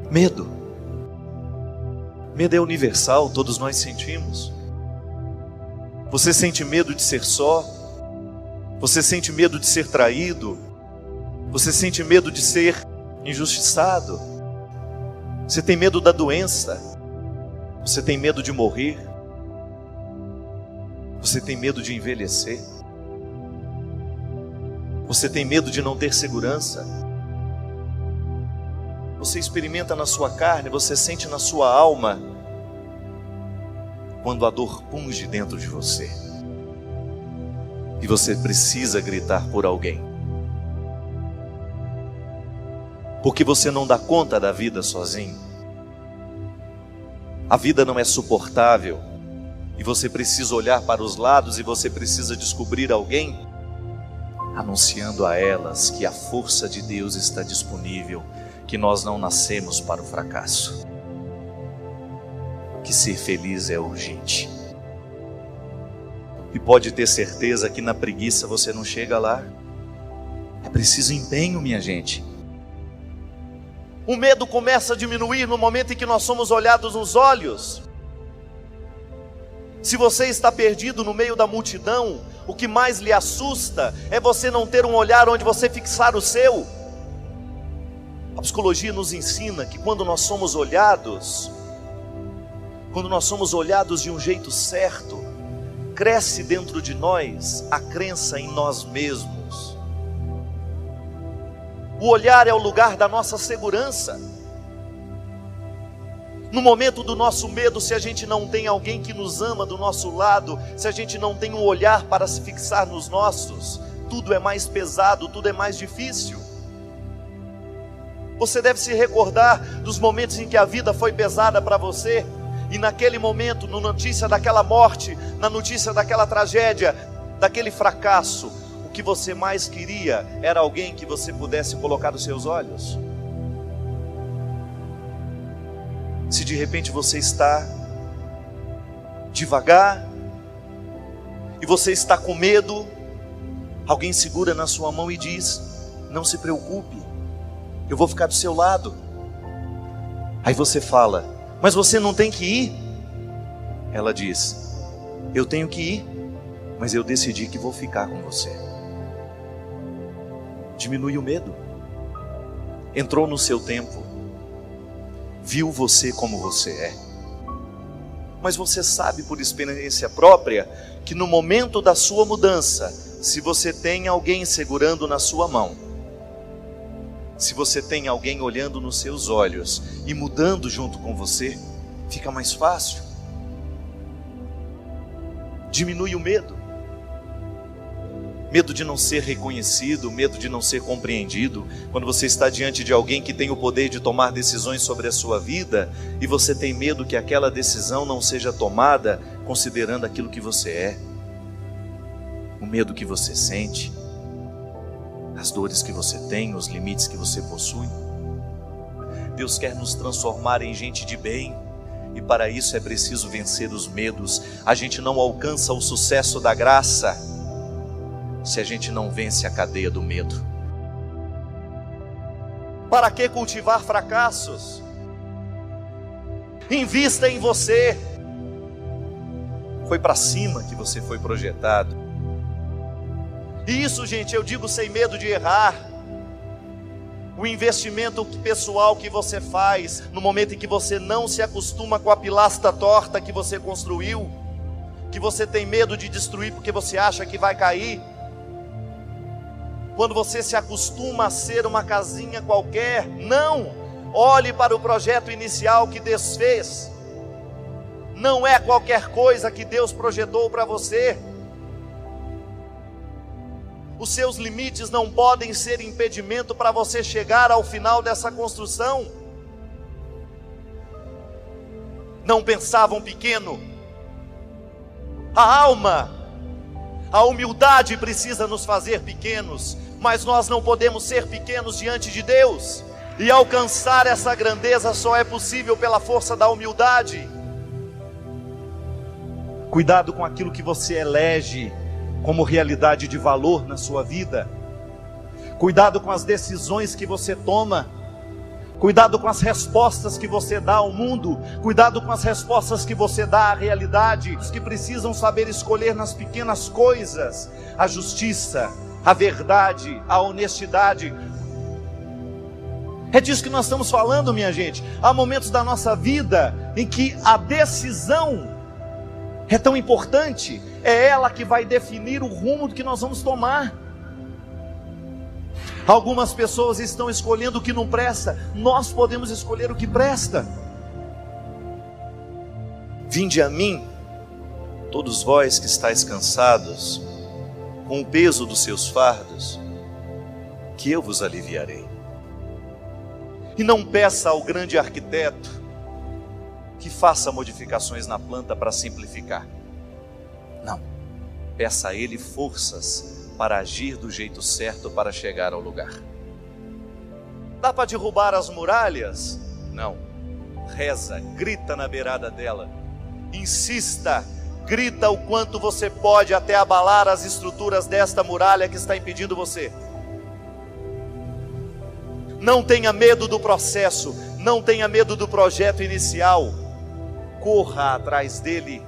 Medo. Medo é universal, todos nós sentimos. Você sente medo de ser só? Você sente medo de ser traído? Você sente medo de ser injustiçado? Você tem medo da doença? Você tem medo de morrer? Você tem medo de envelhecer? Você tem medo de não ter segurança? Você experimenta na sua carne, você sente na sua alma quando a dor punge dentro de você e você precisa gritar por alguém, porque você não dá conta da vida sozinho. A vida não é suportável e você precisa olhar para os lados e você precisa descobrir alguém anunciando a elas que a força de Deus está disponível, que nós não nascemos para o fracasso, que ser feliz é urgente. E pode ter certeza que na preguiça você não chega lá. É preciso empenho, minha gente. O medo começa a diminuir no momento em que nós somos olhados nos olhos. Se você está perdido no meio da multidão, o que mais lhe assusta é você não ter um olhar onde você fixar o seu. A psicologia nos ensina que quando nós somos olhados de um jeito certo, cresce dentro de nós a crença em nós mesmos. O olhar é o lugar da nossa segurança. No momento do nosso medo, se a gente não tem alguém que nos ama do nosso lado, se a gente não tem um olhar para se fixar nos nossos, tudo é mais pesado, tudo é mais difícil. Você deve se recordar dos momentos em que a vida foi pesada para você, e naquele momento, na notícia daquela morte, na notícia daquela tragédia, daquele fracasso, o que você mais queria era alguém que você pudesse colocar os seus olhos. Se de repente você está devagar e você está com medo, alguém segura na sua mão e diz: não se preocupe, eu vou ficar do seu lado. Aí você fala: mas você não tem que ir? Ela diz: eu tenho que ir, mas eu decidi que vou ficar com você. Diminui o medo. Entrou no seu tempo, viu você como você é. Mas você sabe por experiência própria que no momento da sua mudança, se você tem alguém segurando na sua mão, se você tem alguém olhando nos seus olhos e mudando junto com você, fica mais fácil. Diminui o medo. Medo de não ser reconhecido, medo de não ser compreendido. Quando você está diante de alguém que tem o poder de tomar decisões sobre a sua vida, e você tem medo que aquela decisão não seja tomada considerando aquilo que você é, o medo que você sente, as dores que você tem, os limites que você possui. Deus quer nos transformar em gente de bem, e para isso é preciso vencer os medos. A gente não alcança o sucesso da graça se a gente não vence a cadeia do medo. Para que cultivar fracassos? Invista em você. Foi para cima que você foi projetado. E isso, gente, eu digo sem medo de errar. O investimento pessoal que você faz no momento em que você não se acostuma com a pilastra torta que você construiu, que você tem medo de destruir porque você acha que vai cair. Quando você se acostuma a ser uma casinha qualquer, não, olhe para o projeto inicial que Deus fez. Não é qualquer coisa que Deus projetou para você. Os seus limites não podem ser impedimento para você chegar ao final dessa construção. Não pensavam pequeno. A alma, a humildade precisa nos fazer pequenos, mas nós não podemos ser pequenos diante de Deus. E alcançar essa grandeza só é possível pela força da humildade. Cuidado com aquilo que você elege como realidade de valor na sua vida. Cuidado com as decisões que você toma. Cuidado com as respostas que você dá ao mundo. Cuidado com as respostas que você dá à realidade. Os que precisam saber escolher nas pequenas coisas a justiça, a verdade, a honestidade. É disso que nós estamos falando, minha gente. Há momentos da nossa vida em que a decisão é tão importante. É ela que vai definir o rumo que nós vamos tomar. Algumas pessoas estão escolhendo o que não presta. Nós podemos escolher o que presta. Vinde a mim, todos vós que estáis cansados, com o peso dos seus fardos, que eu vos aliviarei. E não peça ao grande arquiteto que faça modificações na planta para simplificar. Não, peça a ele forças para agir do jeito certo para chegar ao lugar. Dá para derrubar as muralhas? Não. Reza, grita na beirada dela. Insista, grita o quanto você pode até abalar as estruturas desta muralha que está impedindo você. Não tenha medo do processo, não tenha medo do projeto inicial. Corra atrás dele.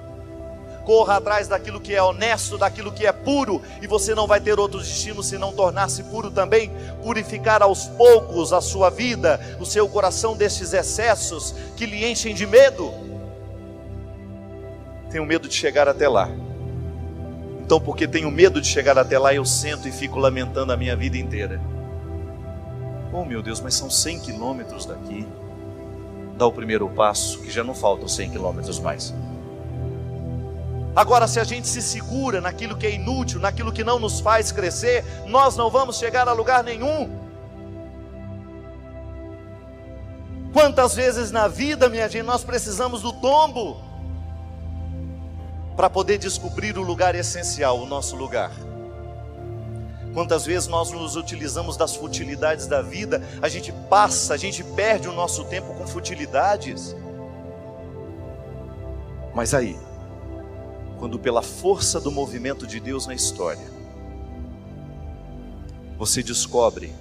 Corra atrás daquilo que é honesto, daquilo que é puro, e você não vai ter outro destino senão tornar-se puro também, purificar aos poucos a sua vida, o seu coração destes excessos que lhe enchem de medo. Tenho medo de chegar até lá. Então, porque tenho medo de chegar até lá, eu sento e fico lamentando a minha vida inteira. Oh meu Deus, mas são 100 quilômetros daqui. Dá o primeiro passo, que já não faltam 100 quilômetros mais. Agora, se a gente se segura naquilo que é inútil, naquilo que não nos faz crescer, nós não vamos chegar a lugar nenhum. Quantas vezes na vida, minha gente, nós precisamos do tombo para poder descobrir o lugar essencial, o nosso lugar. Quantas vezes nós nos utilizamos das futilidades da vida, a gente perde o nosso tempo com futilidades. Mas aí, quando pela força do movimento de Deus na história, você descobre,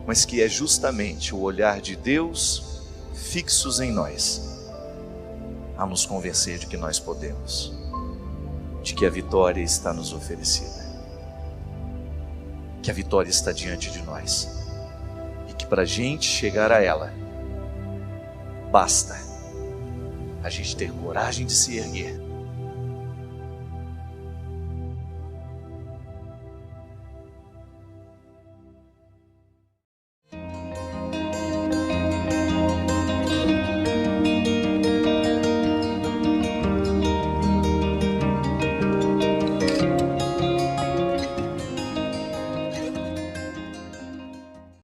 mas que é justamente o olhar de Deus fixos em nós, a nos convencer de que nós podemos, de que a vitória está nos oferecida, que a vitória está diante de nós, e que para a gente chegar a ela, basta a gente ter coragem de se erguer,